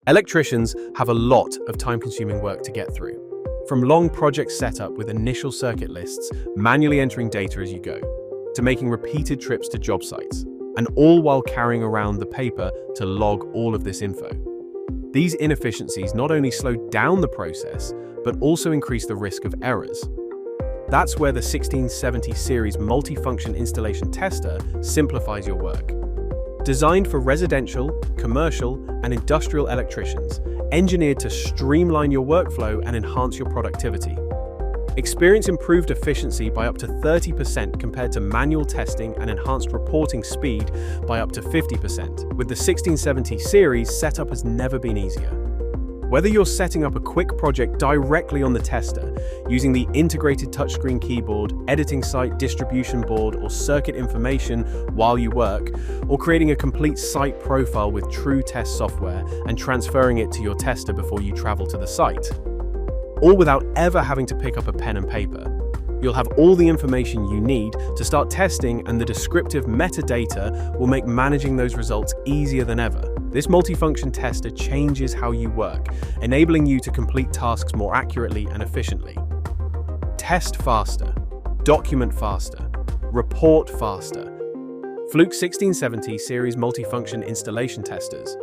Electricians have a lot of time-consuming work to get through. From long project setup with initial circuit lists, manually entering data as you go, to making repeated trips to job sites, and all while carrying around the paper to log all of this info. These inefficiencies not only slow down the process, but also increase the risk of errors. That's where the 1670 series multifunction installation tester simplifies your work. Designed for residential, commercial, and industrial electricians, engineered to streamline your workflow and enhance your productivity. Experience improved efficiency by up to 30% compared to manual testing and enhanced reporting speed by up to 50%. With the 1670 series, setup has never been easier. Whether you're setting up a quick project directly on the tester, using the integrated touchscreen keyboard, editing site distribution board, or circuit information while you work, or creating a complete site profile with true test software and transferring it to your tester before you travel to the site, all without ever having to pick up a pen and paper. You'll have all the information you need to start testing, and the descriptive metadata will make managing those results easier than ever. This multifunction tester changes how you work, enabling you to complete tasks more accurately and efficiently. Test faster, document faster, report faster. Fluke 1670 series multifunction installation testers.